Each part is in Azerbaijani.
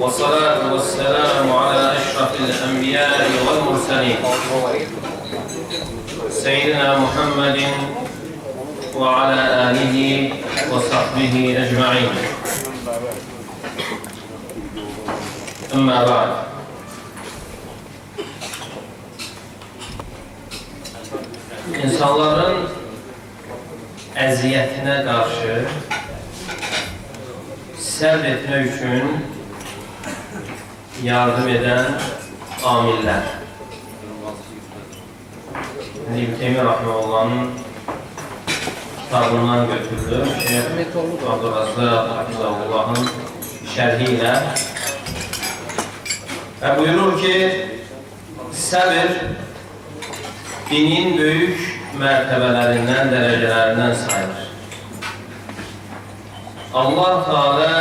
والصلاة والسلام على أشرف الأنبياء والمرسلين سيدنا محمد وعلى آله وصحبه أجمعين. أما بعد، insanların əziyyətinə qarşı səbr etmək üçün yardım edən amillər. İbn Teymiyyə Rahiməhullah'ın kitabından götürülür. Şeyh Abdurrazzaq Hafizahullah'ın şərhi ilə və buyurur ki, səbir dinin böyük mərtəbələrindən, dərəcələrindən sayılır. Allah Teala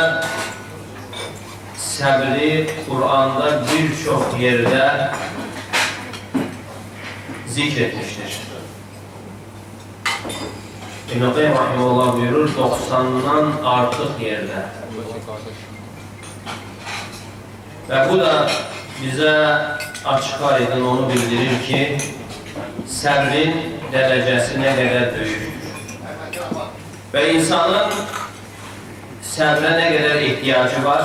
səbri Kur'an'da birçok yerdə zikr etmiştir. İbn Qayyim Rahimehullah buyurur, 90'dan artıq yerdə. Və bu da bizə açıq aydın onu bildirir ki, səbrin dərəcəsi nə qədər böyükdür. Və insanın səbrə nə qədər ehtiyacı var,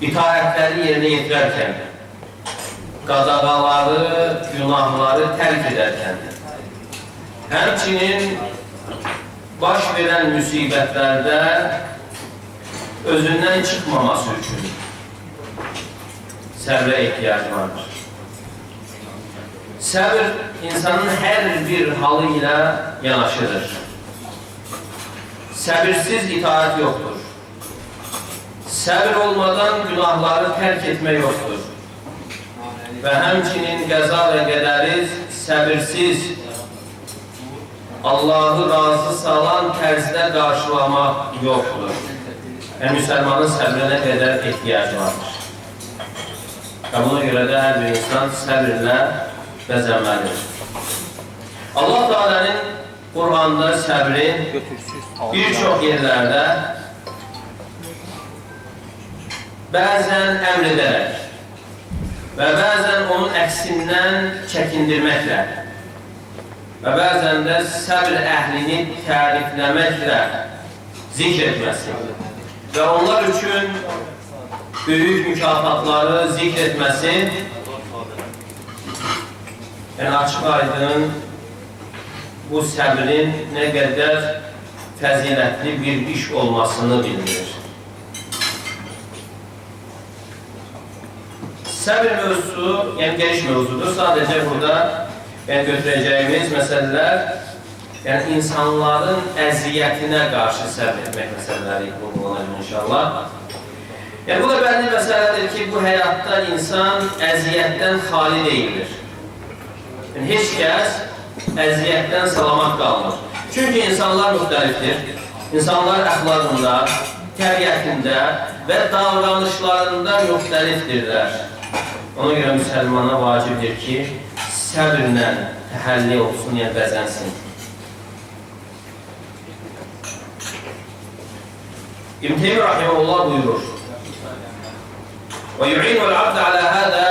itaətləri yerinə yetirərkən, qadağaları, günahları tərk edərkən, həmçinin baş verən müsibətlərdə özündən çıxmaması üçün səbrə ehtiyacı vardır. Səbir insanın hər bir halı ilə yanaşıdır. Səbirsiz itaat yoxdur. Səbir olmadan günahları tərk etmək yoxdur. Və həmçinin qəza və qədəri səbirsiz Allahı razı salan tərzdə qarşılamaq yoxdur. Yəni, müsəlmanın səbrə nə qədər ehtiyacı vardır. Və buna görə də hər bir insan səbirlə bəzənməlidir. Allah Teala'nın Kur'an'da səbrin birçok yerlərdə bəzən əmr edərək və bəzən onun əksindən çəkindirməklə və bəzən də səbr əhlini tərifləməklə zikr etməsi və onlar üçün böyük mükafatları zikr etməsi, yəni açıq aydın bu səbrin nə qədər fəzilətli bir iş olmasını bildirir. Səbir mövzusu, yəni geniş mövzudur. Sadəcə burada götürəcəyimiz məsələlər, yəni insanların əziyyətinə qarşı səbir etmək məsələləri vurgulanır inşallah. Yəni bu da bəlli məsələdir ki, bu həyatda insan əziyyətdən xali deyildir. Yəni, heç kəs əziyyətdən salamat qalmır. Çünki insanlar müxtəlifdir. İnsanlar əxlaqında, təbiətində və davranışlarında müxtəlifdirlər. Ona görə müsəlmana vacibdir ki, səbirlə təhəlli olsun, yəni bəzənsin. İbn Teymiyyə Rahimehullah buyurur, وَيُعِينُ الْعَبْدَ عَلَى هَذَا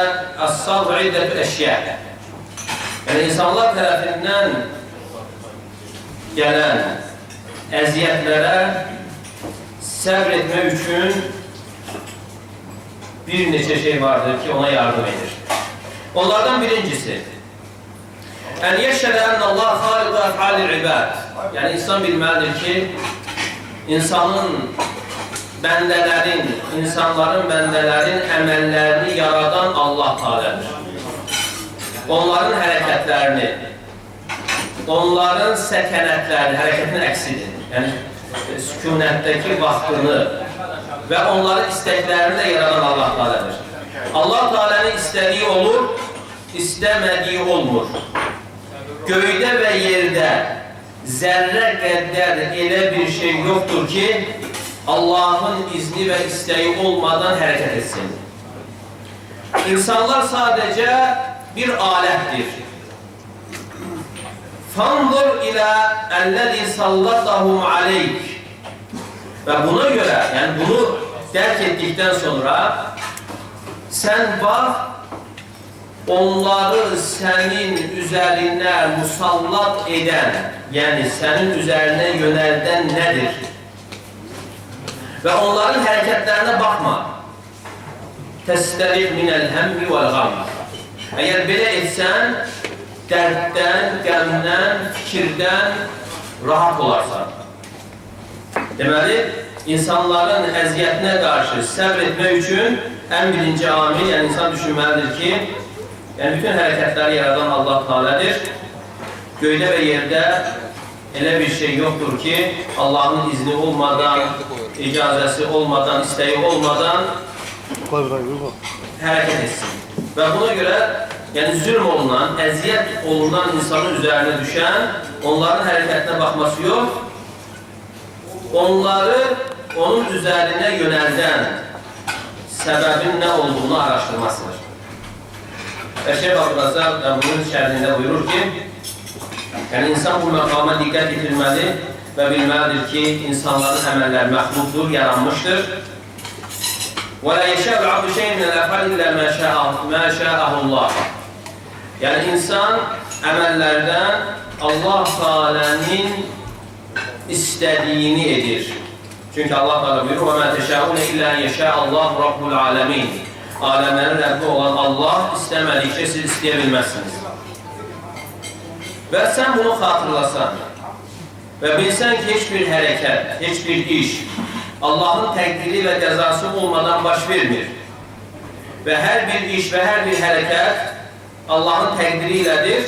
الصَّبْرِ عِدَّةُ الْأَشْيَاءِ. Yəni, insanlar tərəfindən gələn əziyyətlərə səbr etmək üçün bir neçə şey vardır ki, ona yardım edir. Onlardan birincisi, ən yeşhədə ennəllah xaliqə əf'alil ibad. Yəni, insan bilməlidir ki, insanların bəndələrin əməllərini yaradan Allah Teala'dır. Onların hərəkətlərini, onların səkənətlərini, hərəkətin əksidir. Yəni, sükunətdəki vaxtını və onların istəklərini də yaradan Allah Teala'dır. Allah Teala'nın istədiyi olur, istəmədiyi olmur. Göydə və yerdə zərrə qədər elə bir şey yoxdur ki, Allah'ın izni və istəyi olmadan hərəkət etsin. İnsanlar sadəcə bir alətdir. Fanzur ilə əlləzi sallatahum aleyk. Və buna görə, yəni bunu dərk etdikdən sonra sən bax, onları sənin üzərinə musallat edən, yəni sənin üzərinə yönəldən nədir? Və onların hərəkətlərinə baxma. Təstəriq minəl həmmi vəl-ğam. Əgər belə etsən, dərddən, qəmdən, fikirdən rahat olarsan. Deməli, insanların əziyyətinə qarşı səbr etmək üçün ən birinci amil, yəni insan düşünməlidir ki, yəni bütün hərəkətləri yaradan Allah Teala'dır. Göydə və yerdə elə bir şey yoxdur ki, Allahın izni olmadan, icazəsi olmadan, istəyi olmadan hərəkət etsin. Və buna görə, yəni zülm olunan, əziyyət olunan insanın üzərinə düşən, onların hərəkətinə baxması yox, onları onun üzərinə yönəldən səbəbin nə olduğunu araşdırmasıdır. Və Şeyh Abdülazar bunun şərhində buyurur ki, yəni insan bu məqama diqqət etilməli və bilməlidir ki, insanların əməlləri məxluqdur, yaranmışdır. وَلَا يَشَاءُ الْعَبْدُ شَيْءٍ مِنَ الْأَفْعَالِ إِلَّا مَا شَاءَهُ اللّٰهُ. Yəni insan əməllərdən Allah Teala'nın istədiyini edir. Çünki Allah Teala buyurur: وَمَا تَشَاءُونَ إِلَّا أَنْ يَشَاءَ اللّٰهُ رَبُّ الْعَالَمِينَ. Aləmlərin Rəbbi olan Allah istəmədikcə siz istəyə bilməzsiniz. Və sən bunu xatırlasan və bilsən ki, heç bir hərəkət, heç bir iş Allahın təqdiri və qəzası olmadan baş vermir. Və hər bir iş və hər bir hərəkət Allahın təqdiri ilədir.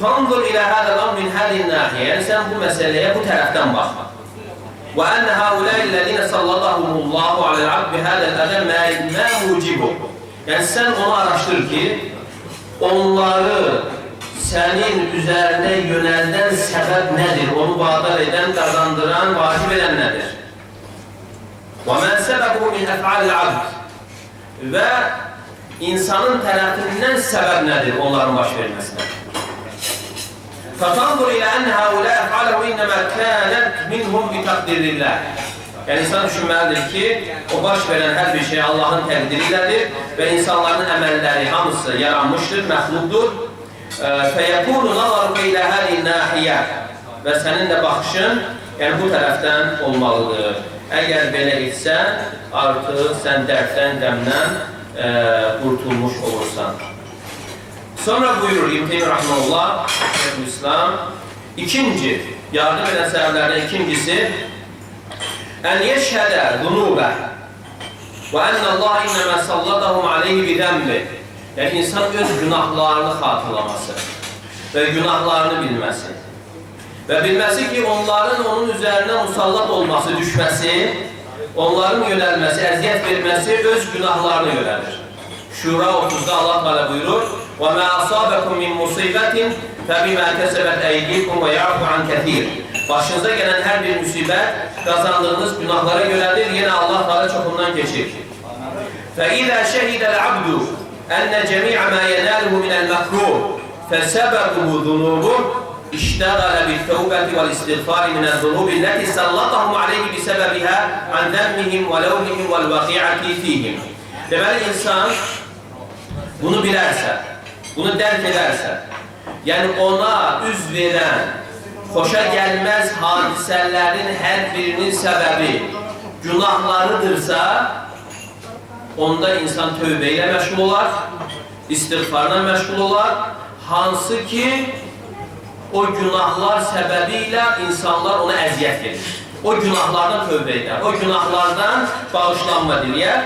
فَانْظُرْ إِلَى هَذَا الْأَمْرِ مِنْ هَذِهِ النَّاحِيَةِ. Yəni sən bu məsələyə bu tərəfdən bax. وَأَنَّ هَؤُلَاءِ الَّذِينَ سَلَّطَهُمُ اللّٰهُ عَلَى الْعَبْدِ بِهَذَا الْأَذَى مَا مُوجِبُهُ. Yəni sən onu araşdır ki, onları sənin üzərinə yönəldən səbəb nədir? Onu vadar edən, qazandıran, vacib edən nədir? وَمَا سَبَبُهُ مِنْ أَفْعَالِ الْعَبْدِ. Və insanın tərəfindən səbəb nədir onların baş verməsinə? فَتَنْظُرْ إِلَى أَنَّ هَؤُلَاءِ أَفْعَالَهُ إِنَّمَا كَانَتْ مِنْهُمْ بِتَقْدِرِ اللّٰهِ. Yəni insan düşünməlidir ki, o baş verən hər bir şey Allahın təqdiri ilədir və insanların əməlləri hamısı yaranmışdır, məxluqdur. فَيَكُونُ نَظَرُكَ إِلَى هَذِهِ النَّاحِيَةِ. Və sənin də baxışın yəni bu tərəfdən olmalıdır. Əgər belə etsən, artıq sən dərddən, qəmdən qurtulmuş olursan. Sonra buyurur İbn Teymiyyə rahimehullah, Şeyhülislam, ikinci, yardım edən səbəblərdən ikincisi, ən yeşhədə zunubə və ennəllaha innəmə sallatahum aleyhi bidəmbi. Yəni insan öz günahlarını xatırlaması və günahlarını bilməsi və bilməsi ki, onların onun üzərinə musallat olması, düşməsi, onların yönəlməsi, əziyyət verməsi öz günahlarını yönəlir. Şura 30'da Allah Teala buyurur: وَمَا أَصَابَكُمْ مِنْ مُصِيبَةٍ فَبِمَا كَسَبَتْ أَيْدِيكُمْ وَيَعْفُ عَنْ كَثِيرٍ. Başınıza gələn hər bir müsibət qazandığınız günahlara görədir, yenə Allah Teala çoxundan keçir. فَإِذَا شَهِدَ الْعَبْدُ أَنَّ جَمِيعَ مَا يَنَالُهُ مِنَ الْمَكْرُوهِ فَسَبَبُهُ ذُنُوبُهُ اشْتَغَلَ بِالتَّوْبَةِ وَالْإِسْتِغْفَارِ مِنَ الذُّنُوبِ الَّتِي سَلَّطَهُمْ عَلَيْهِ بِسَبَبِهَا عَنْ ذَمِّهِمْ وَلَوْمِهِمْ وَالْوَقِعَةِ فِيهِمْ. Deməli insan bunu bilərsə, bunu dərk edərsə, yəni ona üz verən, xoşa gəlməz hadisələrin hər birinin səbəbi günahlarıdırsa, onda insan tövbə ilə məşğul olar, istiğfarla məşğul olar, hansı ki, o günahlar səbəbi ilə insanlar ona əziyyət verir. O günahlardan tövbə edər, o günahlardan bağışlanma diləyər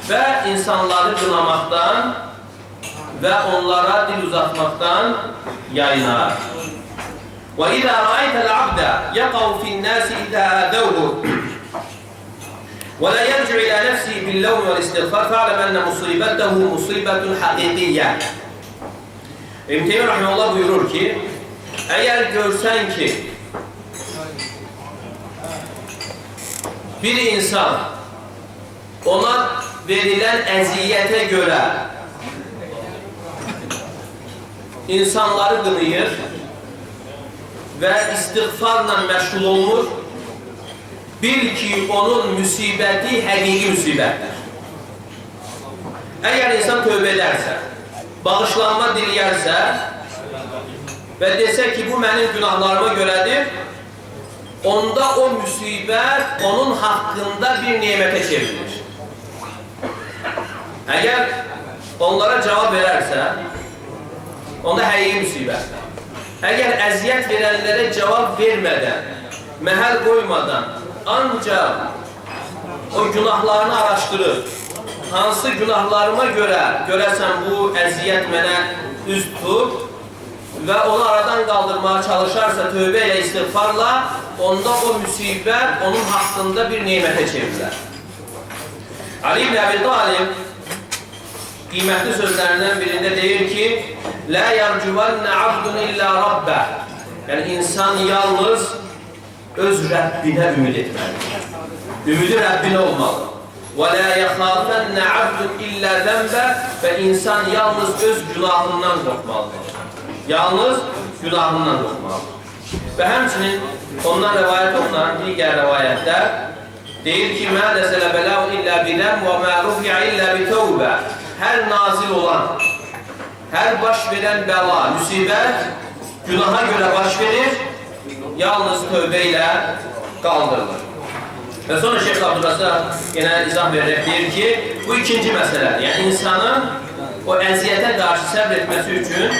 və insanları qınamaqdan və onlara dil uzatmaqdan yayınar. وَإِذَا رَأَيْتَ الْعَبْدَ يَقَوْ فِي النَّاسِ إِذَا آذَوْهُ وَلَا يَرْجِعُ إِلَى نَفْسِهِ بِاللَّوْمِ وَالْإِسْتِغْفَارِ فَاعْلَمْ أَنَّ مُصِيبَتَهُ مُصِيبَةٌ حَقِيقِيَّةٌ. İbn Teymiyyə rahimehullah buyurur ki, əgər görsən ki, bir insan ona verilən əziyyətə görə insanları qınayır və istiğfarla məşğul olmur, bil ki onun müsibəti həqiqi müsibətdir. Əgər insan tövbə edərsə, bağışlanma diləyərsə və desə ki, bu mənim günahlarıma görədir, onda o müsibət onun haqqında bir nemətə çevrilir. Əgər onlara cavab verərsə, onda həqiqi müsibətdir. Əgər əziyyət verənlərə cavab vermədən, məhəl qoymadan, ancaq o günahlarını araşdırır, hansı günahlarıma görə görəsən bu əziyyət mənə üz tutub və onu aradan qaldırmağa çalışarsa tövbə ilə istiğfarla, onda o müsibət onun haqqında bir nemətə çevrilər. Ali ibn Əbi Talib qiymətli sözlərindən birində deyir ki, "Lə yərcuvənnə abdun illə rabbə." Yəni, insan yalnız öz Rəbbinə ümid etməlidir. Ümidi Rəbbinə olmalı. وَلَا يَخَافَنَّ عَبْدٌ إِلَّا ذَنْبَ Və insan yalnız öz günahından qorxmalıdır. Yalnız günahından qorxmalıdır. Və həmçinin ondan rəvayət olunan digər rəvayətlər deyir ki, مَا نَزَلَ بَلَوْ إِلَّا بِذَنْبٍ وَمَا رُفِعَ إِلَّا بِتَوْبَةٍ Hər nazil olan, hər baş verən bəla, müsibət günaha görə baş verir, yalnız tövbə ilə qaldırılır. Və sonra Şeyx Abdurrazaq yenə izah verərək deyir ki, bu ikinci məsələdir. Yəni, insanın o əziyyətə qarşı səbr etməsi üçün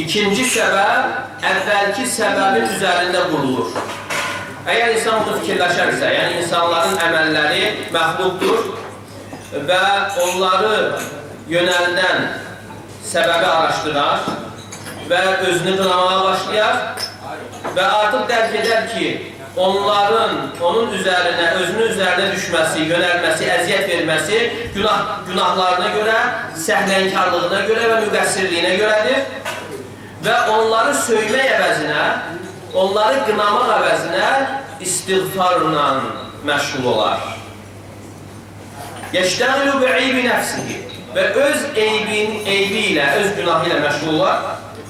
ikinci səbəb əvvəlki səbəbin üzərində qurulur. Əgər insan bunu fikirləşərsə, yəni insanların əməlləri məxluqdur və onları yönəldən səbəbi araşdırar və özünü qınamağa başlayar və artıq dərk edər ki, onun üzərinə, özünün üzərinə düşməsi, yönəlməsi, əziyyət verməsi günahlarına görə, səhlənkarlığına görə və müqəssirliyinə görədir və onları söymək əvəzinə, onları qınamaq əvəzinə istiğfarla məşğul olar. Yeştəğilu bi'eybi nəfsihi və öz eybi ilə, öz günahı ilə məşğul olar.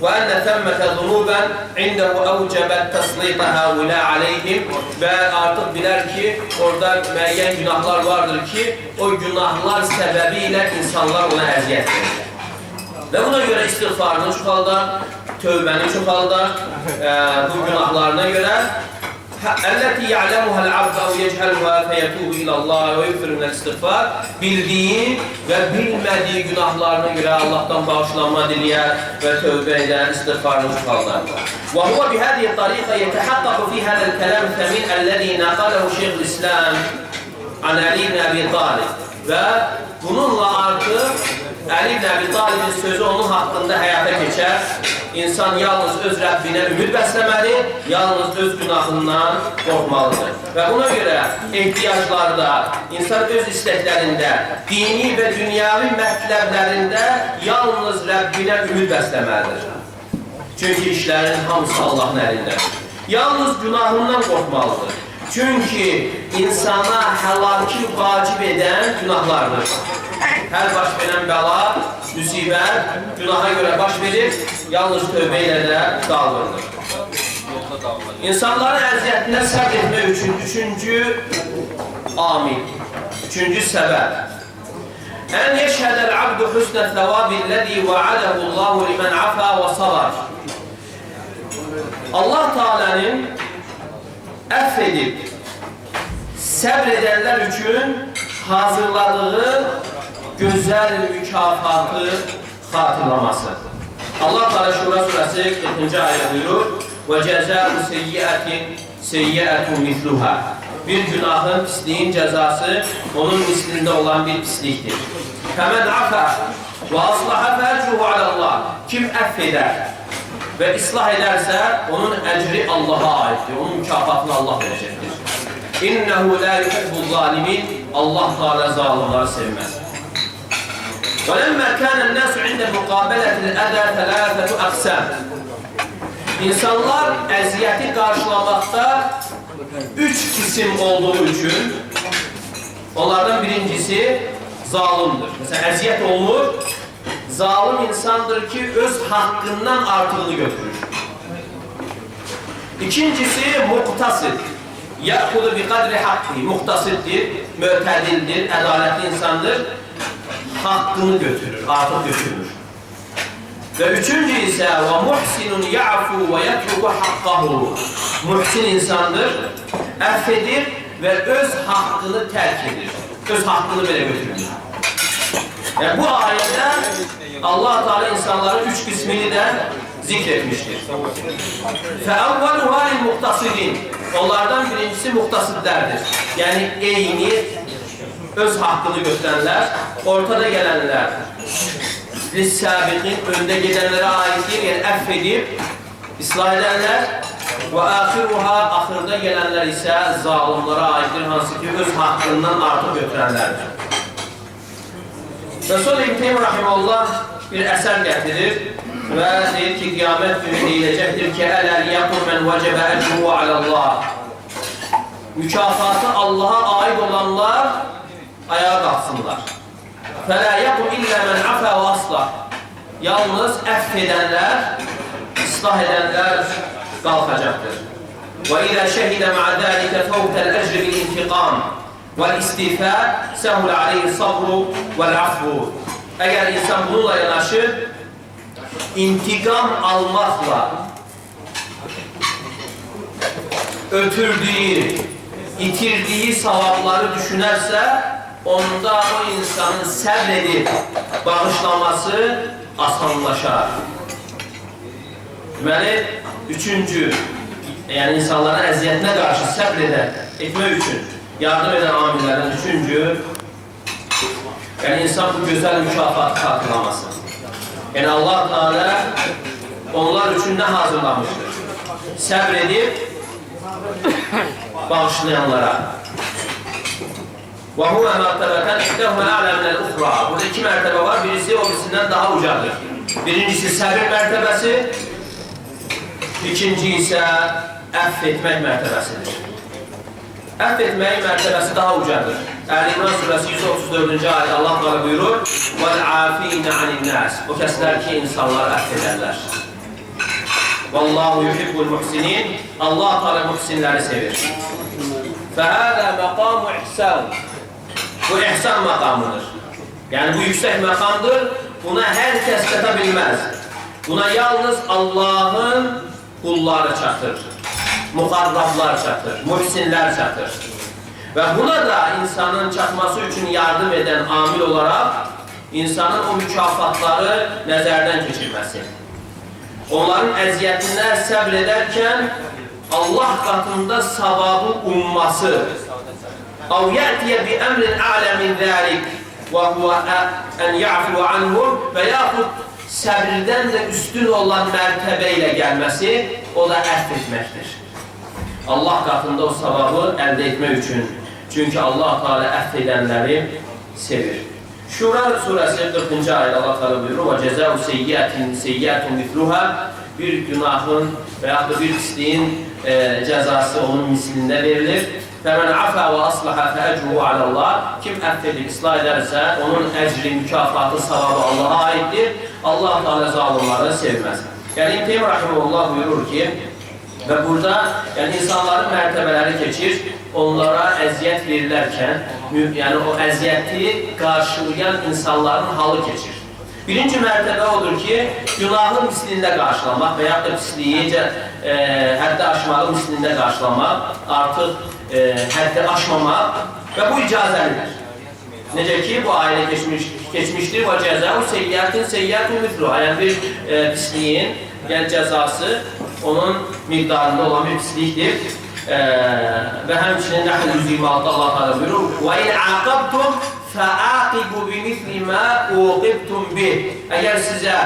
وَأَنَّ ثَمَّةَ ذُنُوبًا عِنْدَهُ أَوْجَبَتْ تَسْلِيطَ هَؤُلَاءِ عَلَيْهِمْ Və artıq bilər ki, orada müəyyən günahlar vardır ki, o günahlar səbəbi ilə insanlar ona əziyyət verir. Və buna görə istiğfarını çoxaldar, tövbəni çoxaldar bu günahlarına görə. Əlləti ya'ləmuhəl abdə və yechəluhə fəyətubu ilallah və yükfir minəl istiğfar bildiyi və bilmədiyi günahlarına görə Allahdan bağışlanma diləyər və tövbə edən istiğfarını çoxaldar. Və huvə bihədiyi tariqə yətəhaqqaqu fi hədəl kələm təmin əlləzi nəqələhu Şeyxul İslam an Ali ibn Əbi Talib və bununla artıq Ali ibn Əbi Talibin sözü onun haqqında həyata keçər. İnsan yalnız öz Rəbbinə ümid bəsləməli, yalnız öz günahından qorxmalıdır. Və buna görə ehtiyaclarda, insan öz istəklərində, dini və dünyavi mətləblərində yalnız Rəbbinə ümid bəsləməlidir. Çünki işlərin hamısı Allahın əlindədir. Yalnız günahından qorxmalıdır. Çünki insana həlaki vacib edən günahlardır. Hər baş verən bəla, müsibət, günaha görə baş verir, yalnız tövbə ilə də qaldırılır. İnsanların əziyyətinə səbr etmək üçün üçüncü amil, üçüncü səbəb. Ən yeşhədəl abdu husnə thəvabilləzi vəadəhullahu limən afa və sabar. Allah Teala'nın əff edib, səbr edənlər üçün hazırladığı gözəl mükafatı xatırlaması. Allah Teala Şura surəsi 40-cı ayə buyurur: "Və cəzāu seyyiətin seyyiətun misluha." Bir günahın, pisliyin cəzası onun mislində olan bir pislikdir. Fəmən afa və aslaha fəcruhu alallah. Kim əff edər və islah edərsə, onun əcri Allaha aiddir. Onun mükafatını Allah verəcəkdir. İnnehu la yuhibbul zalimin. Allah Teala zalimləri sevməz. وَلَمَّا كَانَ النَّاسُ عِنْدَ مُقَابَلَةِ الْأَذَى ثَلَاثَةُ أَقْسَامٍ İnsanlar əziyyəti qarşılamaqda üç kisim olduğu üçün onlardan birincisi zalimdir. Məsələn, əziyyət olunur, zalim insandır ki, öz haqqından artığını götürür. İkincisi muqtasid, ya'khudhu bi qadri haqqi, muhtasiddir, mötədildir, ədalətli insandır. Haqqını götürür, artıq götürmür. Və üçüncü isə və muhsinun ya'fu və yatruku haqqahu. Muhsin insandır, əff edir və öz haqqını tərk edir. Öz haqqını belə götürür. Yəni bu ayədə Allah Teala insanların üç qismini də zikr etmişdir. Fəəvvəluhâ lil-muhtasidin. Onlardan birincisi muhtasidlərdir. Yəni eyni öz haqqını götürənlər, ortada gələnlər, lis-səbiqin, öndə gedənlərə aiddir, yəni əff edib, islah edənlər və əxiruha, axırda gələnlər isə zalimlara aiddir, hansı ki, öz haqqından artıq götürənlərdir. Və sonra İbn Teymiyyə rahimehullah bir əsər gətirir və deyir ki, qiyamət günü deyiləcəkdir ki, ələl yaqul mən vəcəbə əcruhu alallah. Mükafatı Allaha aid olanlar ayağa qalxsınlar. Fələ yaqul illə mən afə və aslah. Yalnız əff edənlər, islah edənlər qalxacaqdır. Və ilə şəhidə mə'ə dəlikə fəvtəl əcri bil-intiqam vəl-istifə səhul aleyhi sabru vəl-afvu. Əgər insan bununla yanaşı, intiqam almaqla ötürdüyü, itirdiyi savabları düşünərsə, onda o insanın səbr edib bağışlaması asanlaşar. Deməli, üçüncü, yəni insanların əziyyətinə qarşı səbr etmək üçün yardım edən amillərdən üçüncü, yəni insan bu gözəl mükafatı xatırlaması. Yəni Allah Teala onlar üçün nə hazırlamışdır? Səbr edib bağışlayanlara. وَهُوَ مَرْتَبَةً اِحْتَهُمَ أَعْلَى مِنَ الْاُخْرَى. Burada iki mərtəbə var, birisi o birisindən daha ucadır. Birincisi səbir mərtəbəsi, ikinci isə əff etmək mərtəbəsidir. Əff etmək mərtəbəsi daha ucadır. Əl-İmran surəsi 134-cü ayədə Allah Teala buyurur: وَالْعَافِينَ عَنِ النَّاسِ. O kəslər ki, insanlar əff edərlər. وَاللّٰهُ يُحِبُّ الْمُحْسِنِينَ. Allah Teala muhsinləri sevir. فَهَذَا مَقَامُ إِحْسَانٍ. Bu ihsan makamıdır. Yani bu yüksek makamdır. Buna herkes çata bilmez. Buna yalnız Allah'ın kulları çatır. Mukarrablar çatır. Muhsinler çatır. Ve buna da insanın çatması için yardım eden amil olarak insanın o mükafatları nəzərdən keçirməsi. Onların əziyyətinə səbr edərkən Allah katında savabı umması. أو يأتي بأمر أعلى من ذلك وهو أن يعفو عنهم və yaxud səbirdən də üstün olan mərtəbə ilə gəlməsi, o da əff etməkdir. Allah qatında o savabı əldə etmək üçün. Çünki Allah Teala əff edənləri sevir. Şura surəsi 40-cı ayədə Allah Teala buyurur: "Və cəzəu seyyiətin seyyiətun mithluha." Bir günahın və yaxud da bir pisliyin cəzası onun mislində verilir. فَمَنْ عَفَى وَأَصْلَحَ فَأَجْرُهُ عَلَى اللّٰهِ. Kim əff edib, islah edərsə, onun əcri, mükafatı, savabı Allah'a aiddir. Allah Teala zalimları sevməz. Yəni İbn Teymiyyə rahimehullah buyurur ki, və burada yəni insanların mərtəbələri keçir, onlara əziyyət verilərkən, yəni o əziyyəti qarşılayan insanların halı keçir. Birinci mərtəbə odur ki, günahın mislində qarşılamaq və yaxud da pisliyi həddə aşmağı mislində qarşılamaq, artıq həddi aşmamaq və bu icazəlidir. Necə ki, bu ayədə keçmişdir və cəzəu seyyiətin seyyiətun mithluha. Yəni bir pisliyin cəzası onun miqdarında olan bir pislikdir. Və həmçinin Nəhl 126-da Allah Teala buyurur: "Və in aqabtum fa'aqibu bimithli ma uqibtum bih." Əgər sizə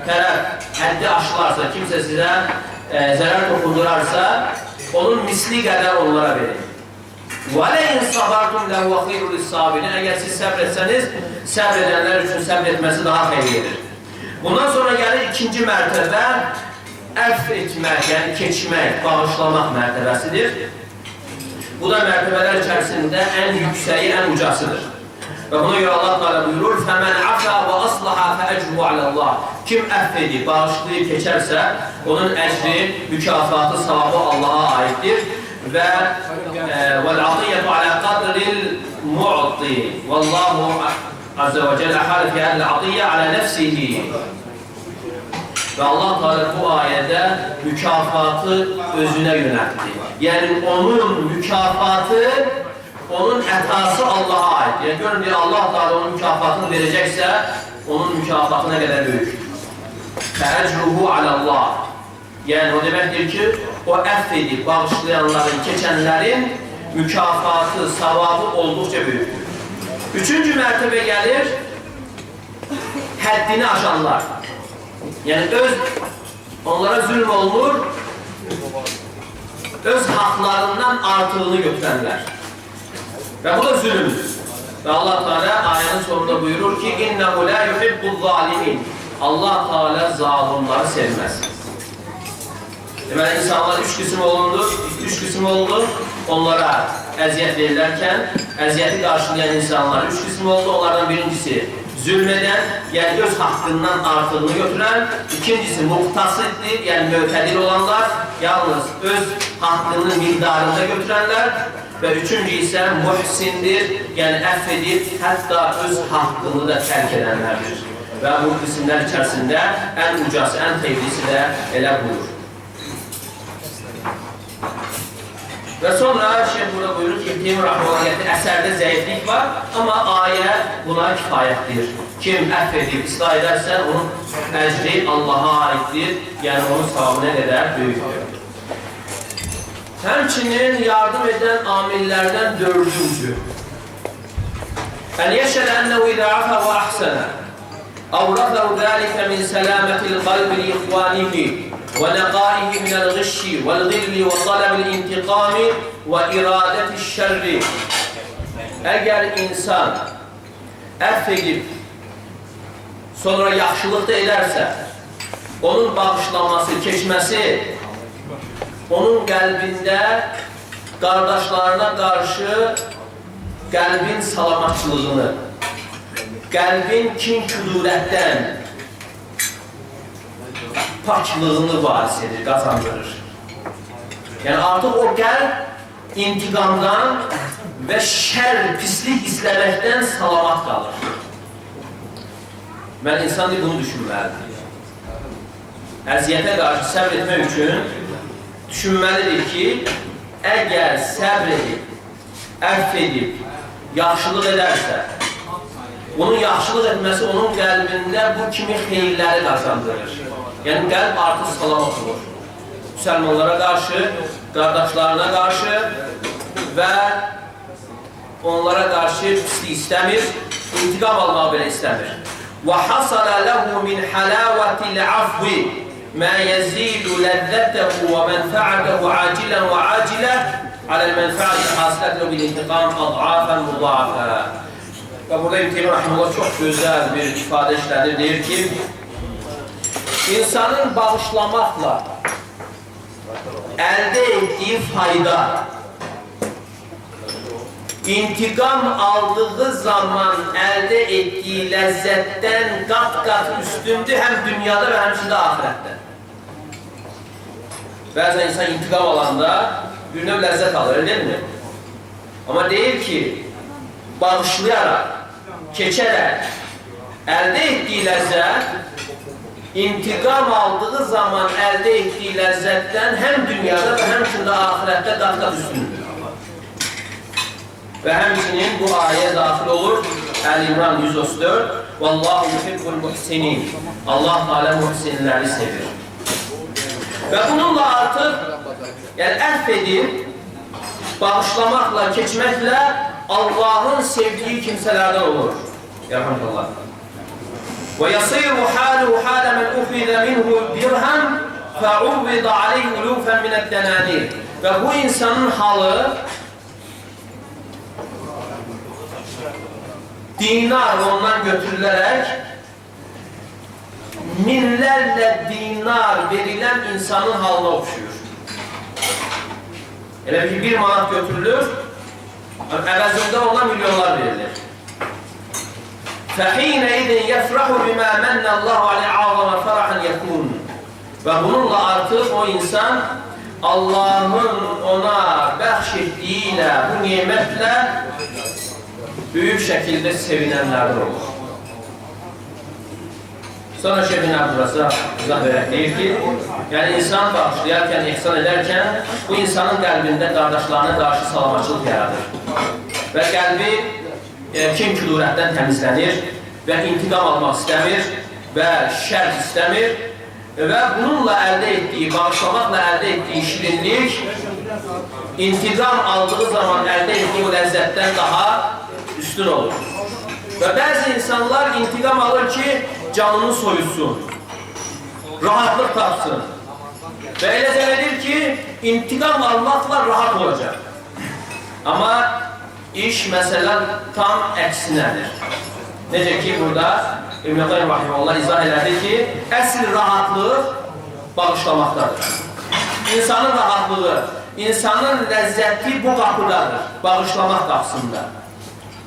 tərəf həddi aşılarsa, kimsə sizə zərər toxundurarsa, onun misli qədər onlara verin. وَلَيْنْ صَبَرْتُمْ لَهُ وَخِيرُ لِلصَّابِرِينَ. Əgər siz səbr etsəniz, səbr edənlər üçün səbr etməsi daha xeyirlidir. Bundan sonra gəlir ikinci mərtəbə, əff etmək, yəni keçmək, bağışlamaq mərtəbəsidir. Bu da mərtəbələr içərisində ən yüksəyi, ən ucasıdır. Və buna görə Allah Teala buyurur: "Fəmən afa və aslaha fəəcruhu alallah." Kim əff edib, bağışlayıb keçərsə, onun əcri, mükafatı, savabı Allah'a aiddir. və vəl-atiyyətu alə qadril mu'ti. Vallahu azze və cəllə harifi əl-atiyyə alə nəfsihi. Və Allah Teala bu ayədə mükafatı özünə yönəltdi. Yəni onun mükafatı, onun ətası Allaha aid. Yəni görün, Allah Teala onun mükafatını verəcəksə, onun mükafatı nə qədər böyükdür. Fəəcruhu alallah. Yəni o deməkdir ki, o əfv edib, bağışlayanların, keçənlərin mükafatı, savabı olduqca böyükdür. Üçüncü mərtəbə gəlir, həddini aşanlar. Yəni onlara zülm olunur, öz haqlarından artığını götürənlər. Və bu da zülümdür. Və Allah Teala ayənin sonunda buyurur ki, İnnehu la yuhibbul zalimin. Allah Teala zalimları sevməz. Deməli, insanlar üç qism oldu. Onlara əziyyət verilərkən, əziyyəti qarşılayan insanlar üç qism oldu. Onlardan birincisi zülm edən, yəni öz haqqından artığını götürən. İkincisi muhtasiddir, yəni mötədil olanlar, yalnız öz haqqının miqdarında götürənlər. Və üçüncü isə muhsindir, yəni əfv edib, hətta öz haqqını da tərk edənlərdir. Və bu qismlər içərisində ən ucası, ən xeyirlisi də elə buyurur. Və sonra Şeyh burada buyurur ki, İbn Rahmaniyəti əsərdə zəiflik var, amma ayə buna kifayətdir. Kim əfv edib, islah edərsə, onun əcri Allaha aiddir, yəni onun savabı nə qədər böyükdür. Həmçinin yardım edən amillərdən dördüncü. Ən yəşələ ənəhu idə afə və əhsənə əvrədəhu dəlikə min sələmətil qalbi li ixvanihi ونقائه من الغش والغل وطلب الانتقام وإرادة الشر. Əgər insan əfv edib, sonra yaxşılıq da edərsə, onun bağışlanması, keçməsi, onun qəlbində qardaşlarına qarşı qəlbin salamatçılığını, qəlbin kin-kudurətdən paklığını varis edir, qazandırır. Yəni artıq o qəlb intiqamdan və şər, pislik istəməkdən salamat qalır. Mən insan deyil, bunu düşünməlidir. Əziyyətə qarşı səbr etmək üçün düşünməlidir ki, əgər səbr edib, əfv edib, yaxşılıq edərsə, onun yaxşılıq etməsi onun qəlbində bu kimi xeyirləri qazandırır. Yəni qəlb artıq salamat olur. Müsəlmanlara qarşı, qardaşlarına qarşı və onlara qarşı pislik istəmir, intiqam almaq belə istəmir. وَحَصَلَ لَهُ مِنْ حَلَاوَةِ الْعَفْوِ مَا يَزِيدُ لَذَّتَهُ وَمَنْفَعَتَهُ عَاجِلًا وَعَاجِلًا عَلَى الْمَنْفَعَةِ الْحَاصِلَةِ بِالْاِنْتِقَامِ أَضْعَافًا مُضَاعَفًا. Və burada İbn Rahimullah çox gözəl bir ifadə işlədir, deyir ki, İnsanın bağışlamaqla əldə etdiyi fayda, intiqam aldığı zaman əldə etdiyi ləzzətdən qat-qat üstündür, həm dünyada və həmçində ahirətdə. Bəzən insan intiqam alanda bir növ ləzzət alır, deyilmi? Amma deyir ki, bağışlayarak, keçərək əldə etdiyi ləzzət, İntiqam aldığı zaman əldə etdiyi ləzzətdən həm dünyada və həmçində ahirətdə qat-qat üstündür. Və həmçinin bu ayə daxil olur Əl-İmran 134. Vallahu yuhibbul muhsinin. Allah Teala muhsinləri sevir. Və bununla artıq əfv edib, bağışlamaqla, keçməklə Allahın sevdiyi kimsələrdən olur. Yarhamdullah. وَيَصِيرُ حَالُهُ حَالَ مَنْ أُخِذَ مِنْهُ دِرْهَمْ فَعُوِّضَ عَلَيْهِ أُلُوفًا مِنَ الدَّنَانِيرِ. Və bu insanın halı dinar ondan götürülərək minlərlə dinar verilən insanın halına oxşuyur. Elə bir manat götürülür, əvəzində ona milyonlar verilir. فَحِينَئِذٍ يَفْرَحُ بِمَا مَنَّ اللّٰهُ عَلَيْهِ عَظَمَ فَرَحًا يَكُونُ. Və bununla artıq o insan Allah'ın ona bəxş etdiyi ilə, bu nemətlə böyük şəkildə sevinənlərdir olur. Sonra Şeyh bin Abdurrazaq izah verək deyir ki, yəni insan bağışlayarkən, ihsan edərkən bu insanın qəlbində qardaşlarına qarşı salamatçılıq yaradır və qəlbi kin-kudurətdən təmizlənir və intiqam almaq istəmir və şər istəmir və bununla əldə etdiyi, bağışlamaqla əldə etdiyi şirinlik intiqam aldığı zaman əldə etdiyi o ləzzətdən daha üstün olur. Və bəzi insanlar intiqam alır ki, canını soyutsun, rahatlıq tapsın və elə zənn edir ki, intiqam almaqla rahat olacaq. Amma iş, məsələ tam əksinədir. Necə ki, burada İbn Qayyim rahimehullah izah elədi ki, əsl rahatlıq bağışlamaqdadır. İnsanın rahatlığı, insanın ləzzəti bu qapıdadır, bağışlamaq qapısında.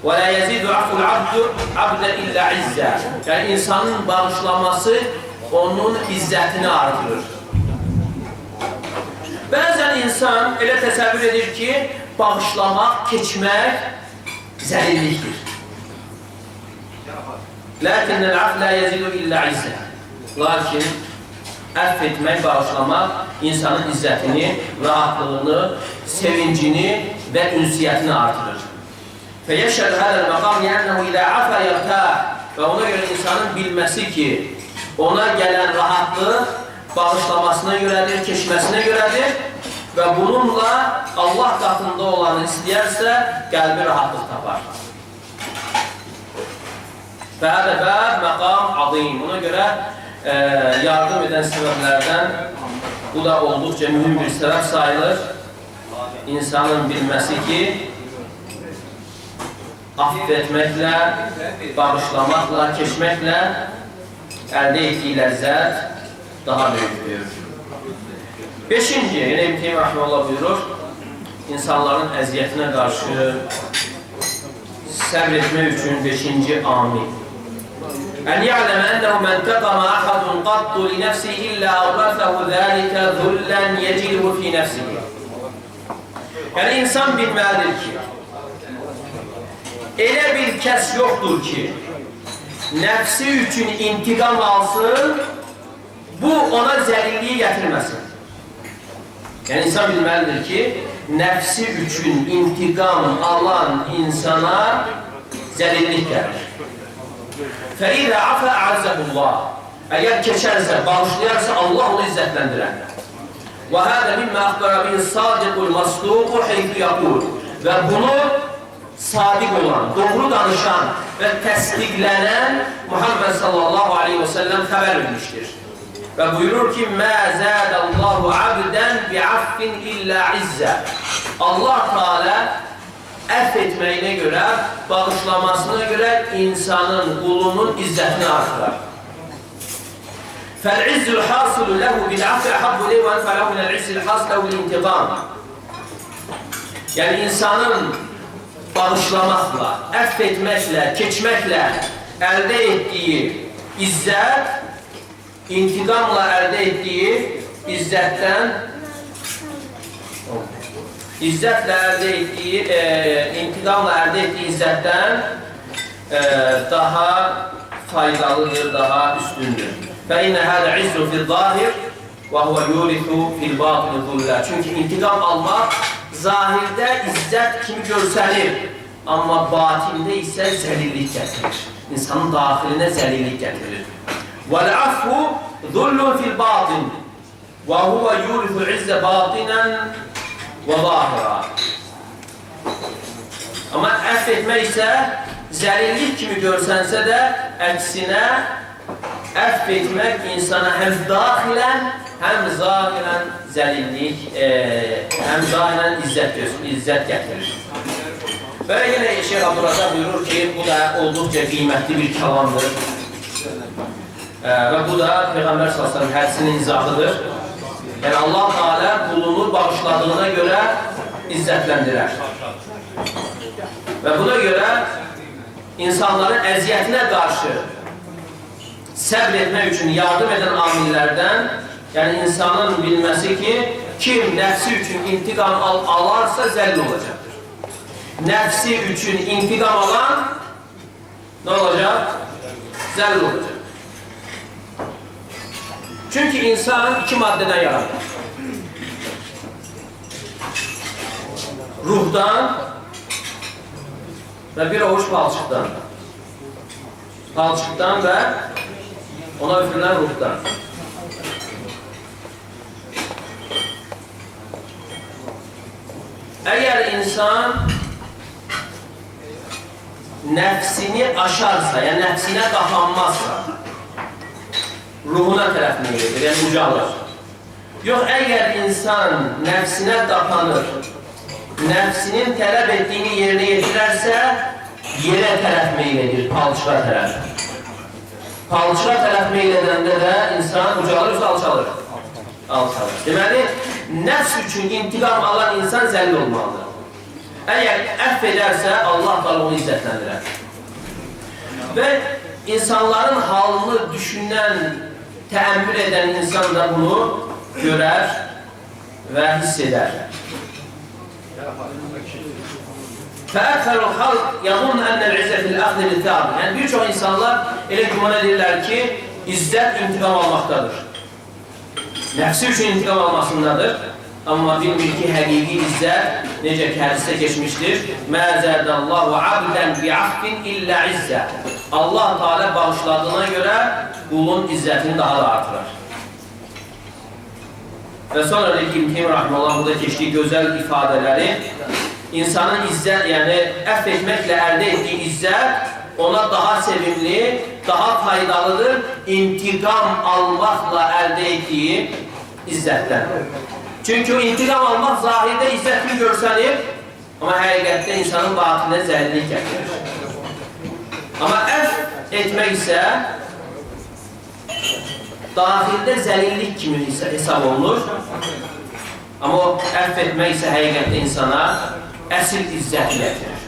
وَلَا يَزِيدُ عَفُ الْعَبْدُ عَبْدَ إِلَّا عِزَّةً. Yəni, insanın bağışlaması onun izzətini artırır. Bəzən insan elə təsəvvür edir ki, bağışlamaq, keçmək zəlillikdir. لَكِنَّ الْعَفْ لَا يَزِيدُ إِلَّا عِزَّةً. Lakin, əff etmək, bağışlamaq insanın izzətini, rahatlığını, sevincini və ünsiyyətini artırır. فَيَشْهَدْ هَذَا الْمَقَامِ لِأَنَّهُ إِذَا عَفَى يَرْتَاحَ. Və ona görə insanın bilməsi ki, ona gələn rahatlıq bağışlamasına görədir, keçməsinə görədir və bununla Allah qatında olanı istəyərsə, qəlbi rahatlıq tapar. فَهَذَا بَابْ مَقَامْ عَظِيمٌ. Ona görə yardım edən səbəblərdən bu da olduqca mühüm bir səbəb sayılır. İnsanın bilməsi ki, affv etməklə, bağışlamaqla, keçməklə əldə etdiyi ləzzət daha böyükdür. Beşinci, yenə İbn Teymiyyə rahimehullah buyurur, insanların əziyyətinə qarşı səbr etmək üçün beşinci amil. أن يعلم أنه من انتقم أحد قط لنفسه إلا أورثه ذلك ذلا يجده في نفسه. Yəni insan bilməlidir ki, elə bir kəs yoxdur ki, nəfsi üçün intiqam alsın, bu ona zəlilliyi gətirməsin. Yəni insan bilməlidir ki, nəfsi üçün intiqam alan insana zəlillik gəlir. فَإِذَا عَفَى أَعَزَّهُ اللّٰهِ. Əgər keçərsə, bağışlayarsa, Allah onu izzətləndirər. وَهَذَا مِمَّا أَخْبَرَ بِهِ الصَّادِقُ الْمَصْدُوقُ حَيْثُ يَقُولُ. Və bunu sadiq olan, doğru danışan və təsdiqlənən Muhammed sallallahu aleyhi ve sellem xəbər vermişdir. Və buyurur ki, مَا زَادَ اللّٰهُ عَبْدًا بِعَفٍ إِلَّا عِزَّةً. Allah Teala əff etməyinə görə, bağışlamasına görə insanın, qulunun izzətini artırar. فَالْعِزُّ الْحَاصِلُ لَهُ بِالْعَفِّ أَحَبُّ إِلَيْهِ وَأَنْفَعُ لَهُ مِنَ الْعِزِّ الْحَاصِلِ لَهُ بِالْاِنْتِقَامِ. Yəni insanın bağışlamaqla, əff etməklə, keçməklə əldə etdiyi izzət, intiqamla əldə etdiyi izzətlə əldə etdiyi, intiqamla əldə etdiyi izzətdən daha faydalıdır, daha üstündür. فَاِنَّ هَذَا عِزُّ فِي الظَّاهِرِ وَهُوَ يُورِثُ فِي الْبَاطِنِ ذُلَّةً. Çünki intiqam almaq zahirdə izzət kimi görsənir, amma batində isə zəlillik gətirir. İnsanın daxilinə zəlillik gətirir. وَالْعَفُّ ذُلٌّ فِي الْبَاطِنِ وَهُوَ يُورِثُ الْعِزَّ بَاطِنًا وَظَاهِرًا. Amma əff etmək isə zəlillik kimi görsənsə də, əksinə əff etmək insana həm daxilən, həm zahirən zəlillik, həm zahirən izzət gətirir. Və yenə Şeyh Abdurrazaq buyurur ki, bu da olduqca qiymətli bir kəlamdır. Və bu da Peyğəmbər s.ə.v hədisinin izahıdır. Yəni Allah Teala qulunu bağışladığına görə izzətləndirər. Və buna görə insanların əziyyətinə qarşı səbr etmək üçün yardım edən amillərdən, yəni insanın bilməsi ki, kim nəfsi üçün intiqam alarsa zəlil olacaqdır. Nəfsi üçün intiqam alan nə olacaq? Zəlil olacaq. Çünki insan iki maddədən yaranır. Ruhdan və bir ovuç palçıqdan. Palçıqdan və ona üfürülən ruhdan. Əgər insan nəfsini aşarsa, yəni nəfsinə qapanmazsa, ruhuna tərəf meyildir, yəni ucalır. Yox, əgər insan nəfsinə qapanır, nəfsinin tələb etdiyini yerinə yetirərsə, yerə tərəf meyil edir, palçığa tərəf. Palçığa tərəf meyil edəndə də insan ucalır, alçalır. Deməli, nəfs üçün intiqam alan insan zəlil olmalıdır. Əgər əfv edərsə, Allah da onu izzətləndirər. Və insanların halını düşünən, təəmmül edən insan da bunu görər və hiss edər. Fəəxərul xalq yəzunn ənəl izzət fil-əxd bil-təab. Yəni, bir çox insanlar elə güman edirlər ki, izzət intiqam almaqdadır. Nəfsi üçün intiqam almasındadır. Amma bilmir ki, həqiqi izzət, necə ki, hədisdə keçmişdir, mə zədəllahu abdən bi'afqin illə izzə. Allah Teala bağışladığına görə qulun izzətini daha da artırar. Və sonra da İbn Teymiyyə Rahimehullah burada keçdiyi gözəl ifadələri, insanın izzət, yəni əfv etməklə əldə etdiyi izzət ona daha sevimli, daha faydalıdır, intiqam almaqla əldə etdiyi izzətdən. Çünki o intiqam almaq zahirdə izzətini görsənir, amma həqiqətdə insanın batinə zəlillik gətirir. Amma əfv etmək isə daxildə zəlillik kimi hesab olunur. Amma o əfv etmək isə həqiqətdə insana əsl izzəti gətirir.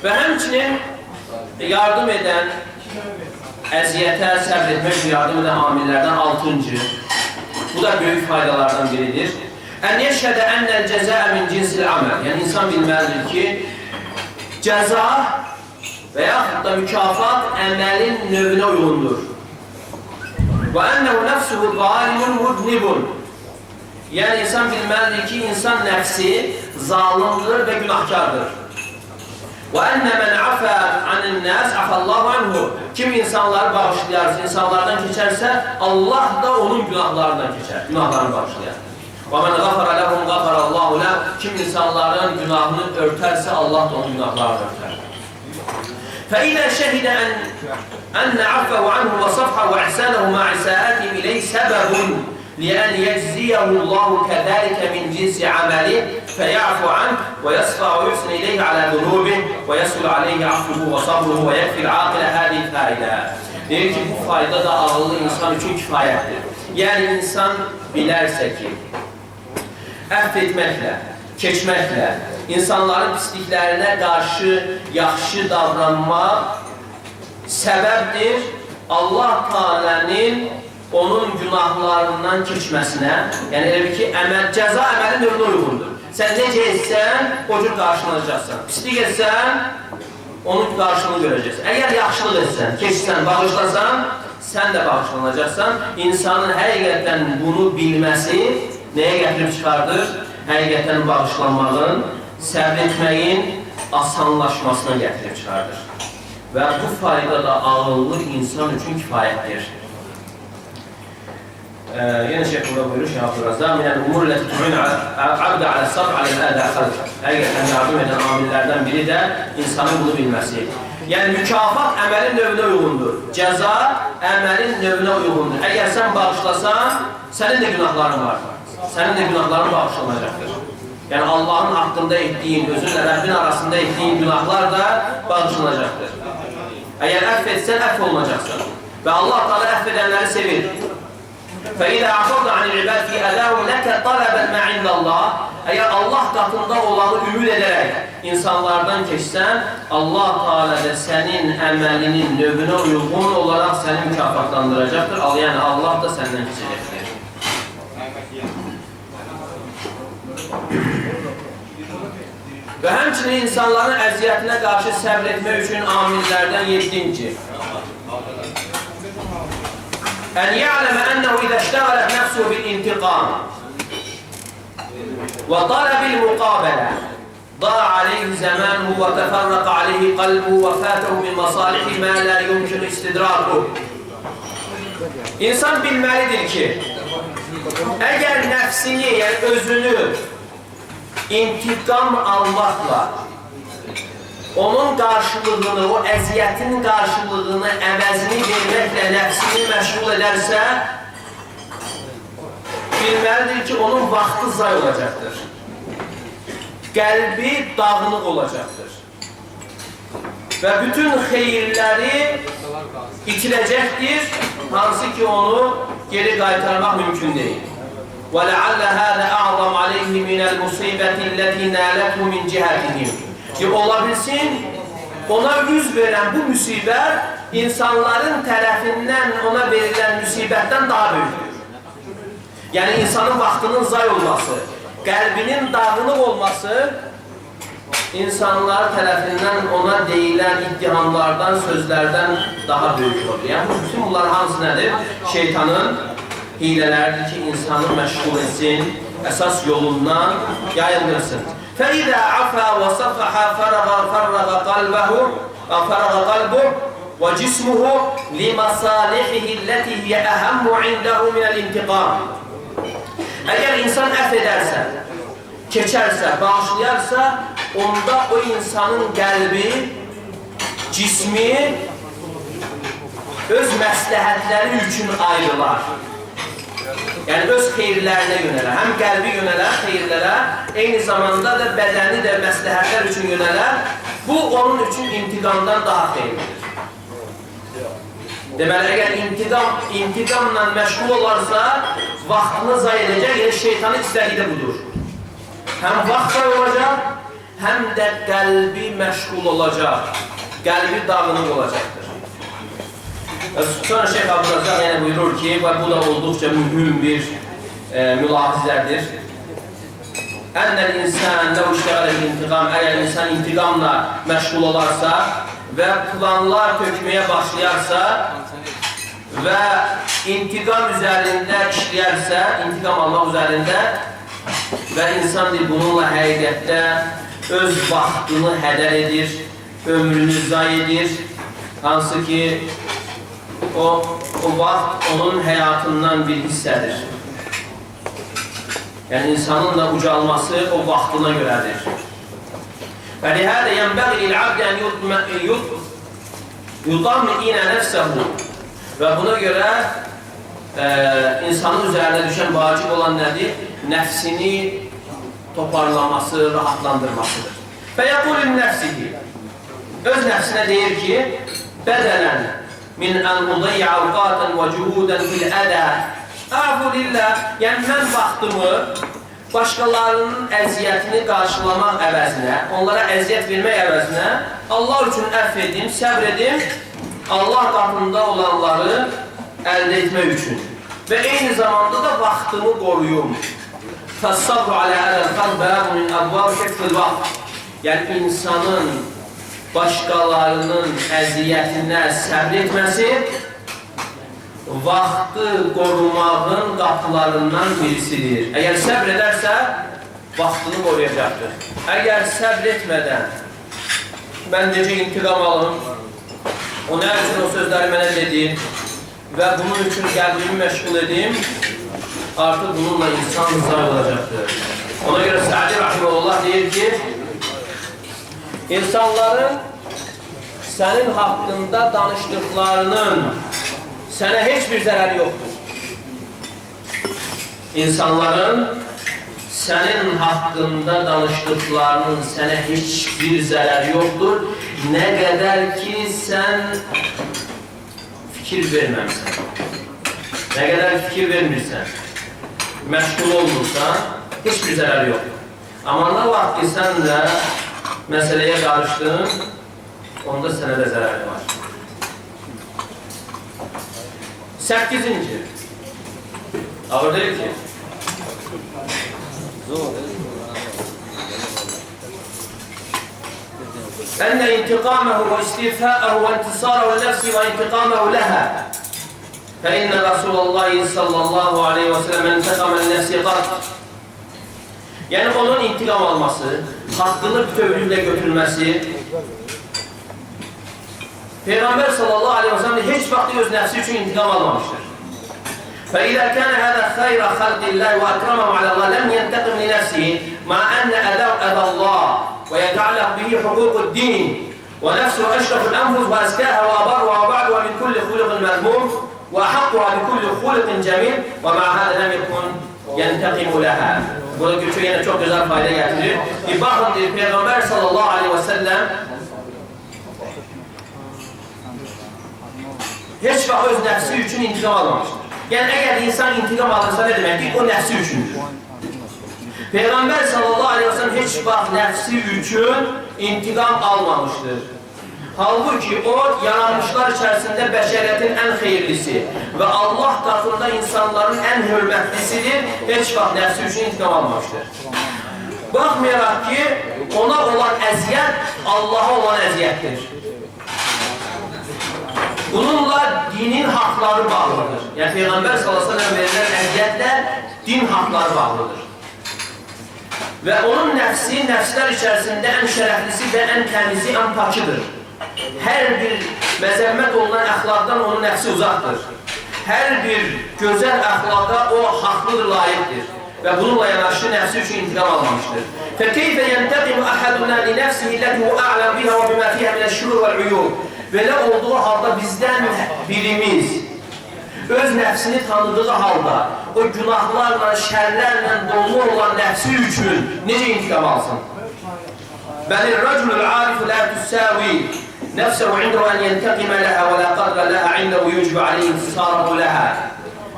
Və həmçinin yardım edən, əziyyətə səbr etmək yardım edən amillərdən 6-cı. Bu da böyük faydalardan biridir. Ən yeşhədə ennəl cəzəə min cinsil aməl. Yəni, insan bilməlidir ki, cəza və yaxud da mükafat əməlin növünə uyğundur. Və ennəhu nəfsuhu zalimun mudnibun. Yəni, insan bilməlidir ki, insan nəfsi zalimdir və günahkardır. Və ennə mən afə anin nəs afəllahu anhu. Kim insanları bağışlayarsa, insanlardan keçərsə, Allah da onun günahlarından keçər, günahlarını bağışlayar. Və mən qafara ləhum qafarallahu ləh. Kim insanların günahını örtərsə, Allah da onun günahlarını örtər. فإذا شهد أن عفو عنه وصفحه وإحسانه مع إساءته إليه سبب لأن يجزيه الله كذلك من جنس عمله فيعفو عنه ويصفح ويحسن إليه على ذنوبه ويسهل عليه عفوه وصبره ويكفي العاقل هذه الفائدة. Deyir ki, bu fayda da ağıllı insan üçün kifayətdir. Yəni, insan bilərsə ki, əfv etməklə, keçməklə, insanların pisliklərinə qarşı yaxşı davranmaq səbəbdir Allah Teala'nın onun günahlarından keçməsinə. Yəni, elə ki, cəza əməlin növünə uyğundur. Sən necə etsən, o cür qarşılanacaqsan. Pislik etsən, onun qarşılığını görəcəksən. Əgər yaxşılıq etsən, keçsən, bağışlasan, sən də bağışlanacaqsan. İnsanın həqiqətən bunu bilməsi nəyə gətirib çıxardır? Həqiqətən bağışlanmağın, səbr etməyin asanlaşmasına gətirib çıxardır. Və bu fayda da ağıllı insan üçün kifayətdir. Yenə şeyh burada buyurur, Şeyh Abdurrazzaq, minəl umur ləti tu'in abdə alə sabr alə-ədə xalq. Həqiqətən yardım edən amillərdən biri də insanın bunu bilməsi. Yəni, mükafat əməlin növünə uyğundur. Cəza əməlin növünə uyğundur. Əgər sən bağışlasan, sənin də günahların var. Sənin də günahların bağışlanacaqdır. Yəni, Allahın haqqında etdiyin, özünlə Rəbbin arasında etdiyin günahlar da bağışlanacaqdır. Əgər əfv etsən, əfv olunacaqsan. Və Allah Teala əfv edənləri sevir. فَإِذَا عَفَوْتَ عَنِ الْعِبَادِ فِي أَذَاهُمْ لَكَ طَلَبًا مَا عِنْدَ اللّٰهِ. Əgər Allah qatında olanı ümid edərək insanlardan keçsən, Allah Teala da sənin əməlinin növünə uyğun olaraq səni mükafatlandıracaqdır. Yəni, Allah da səndən keçəcəkdir. Və həmçinin insanların əziyyətinə qarşı səbr etmək üçün amillərdən 7-ci. Ən ya'ləmə ənəhu idə iştəğələt nəfsuhu bil-intiqam və tələbil müqabələ ضاع عليه زمانه وتفرق عليه قلبه وفاته من مصالح ما لا يمكن استدراكه. İnsan bilməlidir ki, əgər nəfsini, yəni özünü intiqam almaqla onun qarşılığını, o əziyyətin qarşılığını, əvəzini verməklə nəfsini məşğul edərsə, bilməlidir ki, onun vaxtı zay olacaqdır. Qəlbi dağınıq olacaqdır. Və bütün xeyirləri itiləcəkdir, hansı ki onu geri qaytarmaq mümkün deyil. وَلَعَلَّ هَذَا أَعْظَمْ عَلَيْهِ مِنَ الْمُصِيبَةِ الَّتِي نَالَتْهُ مِنْ جِهَتِهِمْ. Ola bilsin, ona yüz verən bu müsibət insanların tərəfindən ona verilən müsibətdən daha böyükdür. Yəni insanın vaxtının zay olması, qəlbinin dağınıq olması insanlar tərəfindən ona deyilən iddihamlardan, sözlərdən daha böyük olur. Yəni bütün bunlar hamısı nədir? Şeytanın hilələrdir ki, insanı məşğul etsin, əsas yolundan yayıldırsın. فَإِذَا عَفَى وَصَفَحَ فَرَغَ قَلْبُهُ وَجِسْمُهُ لِمَصَالِحِهِ الَّتِي هِيَ أَهَمُّ عِنْدَهُ مِنَ الْاِنْتِقَامِ. Əgər insan əf edərsə, keçərsə, bağışlayarsa, onda o insanın qəlbi, cismi öz məsləhətləri üçün ayrılar. Yəni öz xeyirlərinə yönələr. Həm qəlbi yönələr xeyirlərə, eyni zamanda da bədəni də məsləhətlər üçün yönələr. Bu onun üçün intiqamdan daha xeyirlidir. Deməli, əgər intiqamla məşğul olarsa, vaxtını zay edəcək, yəni şeytanın istədiyi də budur. Həm vaxt zay olacaq, həm də qəlbi məşğul olacaq, qəlbi dağınıq olacaqdır. Sonra Şeyh Abdülazaq yəni buyurur ki, və bu da olduqca mühüm bir mülahizədir. Ənəl insan ləv işləğəl intiqam, əgər insan intiqamla məşğul olarsa və planlar tökməyə başlayarsa və intiqam üzərində işləyərsə, intiqam almaq üzərində və insan bununla həqiqətdə öz vaxtını hədər edir, ömrünü zay edir, hansı ki o vaxt onun həyatından bir hissədir. Yəni insanın da ucalması o vaxtına görədir. Və lihədə yənbəği il-abd ən yudammi'inə nəfsəhu. Və buna görə insanın üzərində düşən vacib olan nədir? Nəfsini toparlaması, rahatlandırmasıdır. Və yəqulun nəfsihi. Öz nəfsinə deyir ki, bədələn min ən udayya avqatən və cühudən fil-ədə. Əfu lillah, yəni mən vaxtımı başqalarının əziyyətini qarşılamaq əvəzinə, onlara əziyyət vermək əvəzinə Allah üçün əff edim, səbr edim, Allah qatında olanları əldə etmək üçün. Və eyni zamanda da vaxtımı qoruyum. Fəssabru alə ələl-xal bəbu min əbvar şəkfil vaxt. Yəni insanın başqalarının əziyyətinə səbr etməsi vaxtı qorumağın qapılarından birisidir. Əgər səbr edərsə, vaxtını qoruyacaqdır. Əgər səbr etmədən, mən necə intiqam alım, o nə üçün o sözləri mənə dedim və bunun üçün qəlbimi məşğul edim, artıq bununla insan zay olacaqdır. Ona görə Sa'di Rahimullah deyir ki, insanların sənin haqqında danışdıqlarının sənə heç bir zərəri yoxdur. İnsanların sənin haqqında danışdıqlarının sənə heç bir zərəri yoxdur. Nə qədər ki, sən fikir verməmsən. Nə qədər fikir vermirsən, məşğul olmursan, heç bir zərəri yoxdur. Amma nə vaxt ki, sən də məsələyə qarışdın, onda sənə də zərəri var. 8-ci. Ağır deyil ki. Zor. أن انتقامه واستيفاءه وانتصاره لنفسه وانتقامه لها فإن رسول الله صلى الله عليه وسلم انتقم لنفسه قط. Yani onun intikam alması, hakkını bütövlükle götürülmesi, Peygamber sallallahu aleyhi ve sellem hiç vakti öz nefsi için intikam almamıştır. فإذا كان هذا خير خلق الله وأكرمه على الله لم ينتقم لنفسه مع أن أذى الله ويتعلق به حقوق الدين ونفسه أشرف الأنفس وأزكاها وأبرها وبعدها من كل خلق مذموم وأحقها بكل خلق جميل ومع هذا لم يكن ينتقم لها. Burada Gülçe yine çok güzel fayda getirir. Bir bakın diyor Peygamber sallallahu aleyhi ve sellem hiç vakit öz nefsi için intikam almamıştır. Yani eğer insan intikam alırsa ne demektir? O nefsi üçündür. Peygamber sallallahu aleyhi ve sellem hiç vakit nefsi için intikam almamıştır. Halbuki o yaranmışlar içerisinde beşeriyetin en hayırlısı ve Allah katında insanların en hürmetlisidir. Hiç vakit nefsi için intikam almamıştır. Bakmayarak ki ona olan eziyet Allah'a olan eziyettir. Bununla dinin hakları bağlıdır. Yani Peygamber sallallahu aleyhi ve sellem verilen eziyetler din hakları bağlıdır. Ve onun nefsi, nefsler içerisinde en şereflisi ve en temizi, en pakıdır. Her bir mezemmet olunan əxlaqdan onun nəfsi uzaqdır. Hər bir gözəl əxlaqa o haqlıdır, layiqdir. Və bununla yanaşı nəfsi üçün intikam almamışdır. فَكَيْفَ يَنْتَقِمُ أَحَدُنَا لِنَفْسِهِ الَّتِي هُوَ أَعْلَمْ بِهَا وَبِمَا فِيهَا مِنَ الشُّرُورِ وَالْعُيُوبِ Belə olduğu halda bizdən birimiz öz nəfsini tanıdığı halda o günahlarla, şərlərlə dolu olan nəfsi üçün necə intikam alsın? بَلِ الرَّجُلُ الْعَارِفُ لَا تُسَّاوِي نفسه عنده أن ينتقم لها ولا قدر لها عنده يجب عليه انتصاره لها.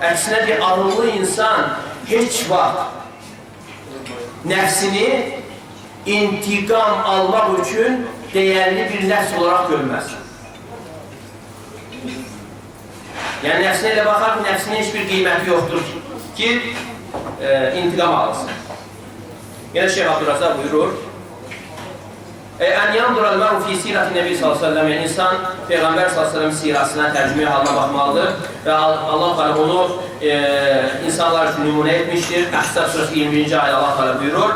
Əksinə bir ağıllı insan heç vaxt nəfsini intikam almaq üçün dəyərli bir nəfs olaraq görməz. Yəni nəfsinə elə baxar ki, nəfsinin heç bir qiyməti yoxdur ki, intikam alınsın. Yenə Şeyh Abdurrazaq buyurur, En yandural meru fi sirati Nebi sallallahu aleyhi ve sellem. Yani insan Peygamber sallallahu aleyhi ve sellem sirasına, tercüme haline bakmalıdır. Ve Allah Teala onu insanlar için numune etmiştir. Ahzab suresi 20. ayet Allah Teala buyurur.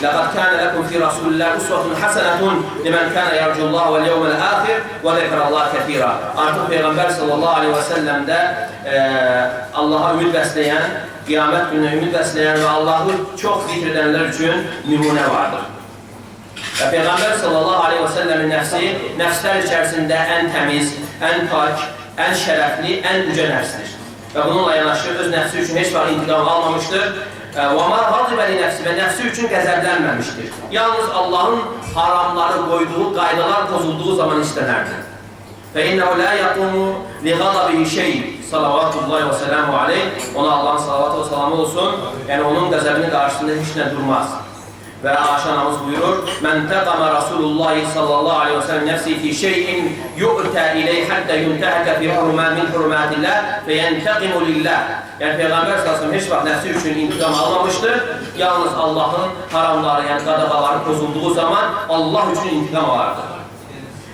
لَقَدْ كَانَ لَكُمْ فِي رَسُولِ اللّٰهِ اُسْوَةٌ حَسَنَةٌ لِمَنْ كَانَ يَرْجُ اللّٰهَ وَالْيَوْمَ الْآخِرِ وَذَكَرَ اللّٰهَ كَثِيرًا. Artık Peygamber sallallahu aleyhi ve sellem'de Allah'a ümit besleyen, kıyamet gününe ümit besleyen ve Allah'ı çok zikredenler için numune vardır. Ve Peygamber sallallahu aleyhi ve sellemin nefsi, nefsler içerisinde en temiz, en pak, en şerefli, en yüce nefsdir. Ve bununla yanaşı öz nefsi için hiç vakit intikam almamıştır. وَمَا غَضِبَ لِنَفْسِ Ve nefsi için gazəblənməmişdir. Yalnız Allah'ın haramları koyduğu, qaydalar pozulduğu zaman istenərdir. فَاِنَّهُ لَا يَقُومُ لِغَضَبِهِ شَيْءٍ Salavatullahi ve selamu aleyh. Ona Allah'ın salavatı ve selamı olsun. Yani onun gazabının karşısında hiç ne durmaz. Ve Ayşe anamız buyurur, "Men taqama Rasulullah sallallahu aleyhi ve sellem nefsi fi şey'in yu'ta ileyh hatta yuntahaka fi hurumat min hurumatillah fe yantaqimu lillah." Yani Peygamber sallallahu aleyhi ve sellem hiç vakit nefsi için intikam almamıştır. Yalnız Allah'ın haramları, yani qadağaları pozulduğu zaman Allah için intikam alardı.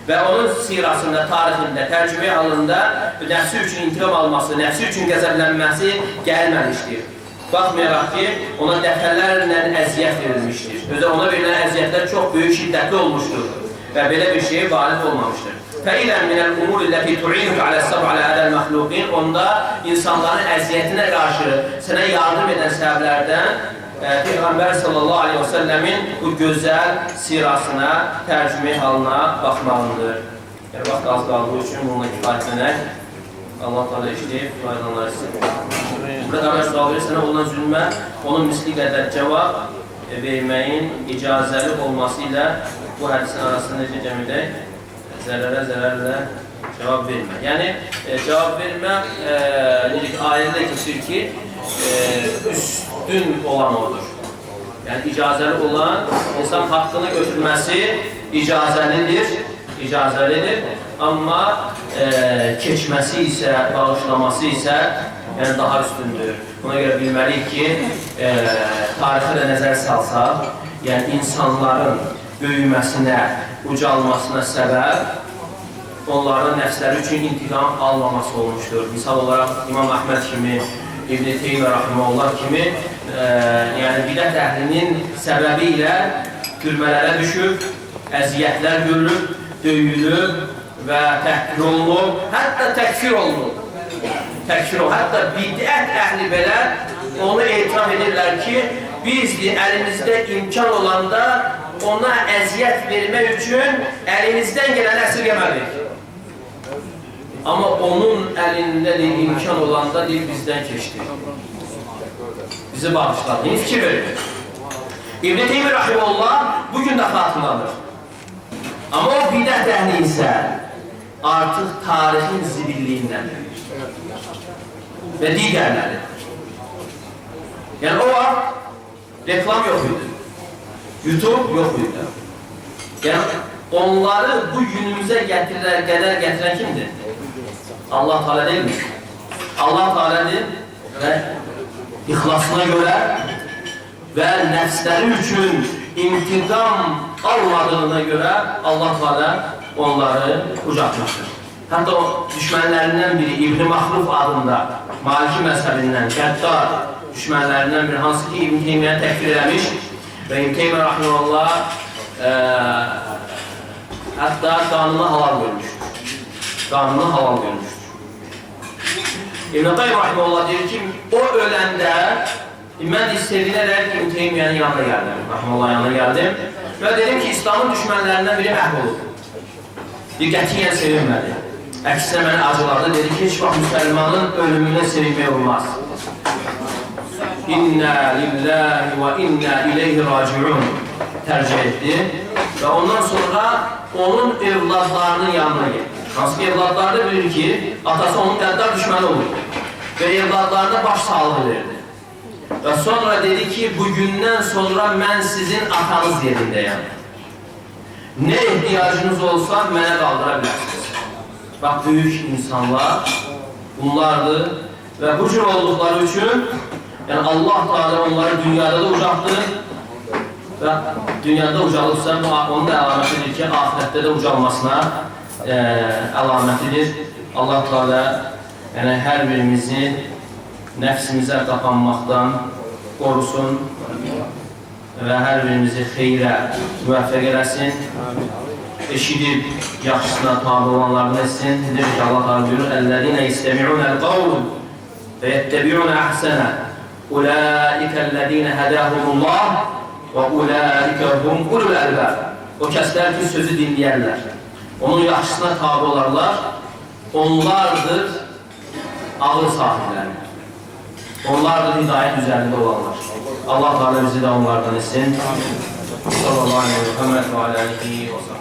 Ve onun sirasında, tarihinde, tercüme halında nefsi için intikam alması, nefsi için qəzəblənməsi gəlməmişdir. Baxmayaraq ki, ona dəfələrlə əziyyət verilmişdir. Özə ona verilən əziyyətlər çox böyük, şiddətli olmuşdur və belə bir şeye valid olmamışdır. فَإِلَا مِنَ الْأُمُورِ الَّتِي تُعِينُكَ عَلَى السَّبْعِ عَلَى هَذَا الْمَخْلُوقِينَ Onda insanların əziyyətinə qarşı sənə yardım edən səbəblərdən Peygamber sallallahu aleyhi ve sellemin bu güzel sirasına, tercüme halına bakmalıdır. Yani vaxt az qaldığı üçün bununla kifayətlənək. Allah Teala işləyib, faydalanırsın. Burada mən sual verirsən, olan zülmə, onun misli qədər cavab verməyin icazəli olması ilə bu hədisin arasında necə cəm edək? Zərərlə cavab vermə. Yəni, cavab vermə, necə ki, ayədə keçir ki, üstün olan odur. Yəni, icazəli olan, insan haqqını götürməsi icazəlidir. Amma keçməsi isə, bağışlaması isə yəni daha üstündür. Buna görə bilməliyik ki, tarixə də nəzər salsaq, yəni insanların böyüməsinə, ucalmasına səbəb onların nəfsləri üçün intiqam almaması olmuşdur. Misal olaraq İmam Əhməd kimi, İbn-i Teymiyyə Rahiməhullah kimi yəni bidət əhlinin səbəbi ilə türmələrə düşüb, əziyyətlər görülüb, döyülüb və təhqir olunub, hətta təkfir olunub. Təkfir olunub, hətta bidət əhli belə onu etiraf edirlər ki, biz əlimizdə imkan olanda ona əziyyət vermək üçün əlimizdən gələn əsirgəmədik. Amma onun əlində imkan olanda bizdən keçdi. Bizi bağışladı. Yeni fikir verir. İbn-i Teymiyyə Rahiməhullah bugün də xatırlanır. Amma o bidət əhli isə artıq tarixin zibilliyindən və digərləri. Yəni o vaxt reklam yox idi. YouTube yox idi. Yəni onları bu günümüzə qədər gətirən kimdir? Allah Teala deyilmi? Allah Teala'dır və ixlasına görə və nəfsləri üçün intiqam almadığına görə Allah Teala onları ucaltmışdır. Hətta o düşmənlərindən biri İbn-i Məxluf adında Maliki məzhəbindən qəddar düşmənlərindən biri, hansı ki İbn-i Teymiyyəni təkfir eləmiş və İbn-i Teymiyyə Rahiməhullah hətta qanunu halal görmüşdür. Qanunu halal görmüşdür. İbn-i Qayyim Rahiməhullah deyir ki, o öləndə mən istedinərək İbn-i Teymiyyanın yanına gəldim, Rahiməhullah yanına gəldim və dedim ki, İslamın düşmənlərindən biri məhv olub. Qətiyyən sevinmədi. Əksinə məni acıladı, dedi ki, heç vaxt müsəlmanın ölümünə sevinmək olmaz. İnna lillahi və inna ileyhi raciun tərcih etdi və ondan sonra onun evladlarının yanına getdi. Hansı ki, evladları bilir ki, atası onun qəddar düşməni olur və evladlarına baş sağlığı verdi. Və sonra dedi ki, bugündən sonra mən sizin atanız yerindəyəm. Nə ehtiyacınız olsa mənə qaldıra bilərsiniz. Bax, böyük insanlar bunlardır və bu cür olduqları üçün yəni Allah Teala onları dünyada da ucaltdı və dünyada ucalıbsa onun da əlamətidir ki, ahirətdə də ucalmasına əlamətidir. Allah Teala yəni hər birimizi nəfsimizə qapanmaqdan qorusun və hər birimizi xeyrə müvəffəq eləsin. Eşidib yaxşısına tabi olanlarını etsin. Dedir ki, Allah Teala buyurur: "Ellezine yestemi'unel qawl ve yettebi'un ahsana. Ulaikellezine hedahumullah ve ulaikahum ulul albab." O kəslər ki, sözü dinləyərlər, onun yaxşısına tabi olarlar, onlardır ağıl sahibləri. Onlardır hidayət üzərində olanlar. Allah Teala bizi də onlardan etsin. Sallallahu aleyhi ve sellem ve aleyhi ve sellem.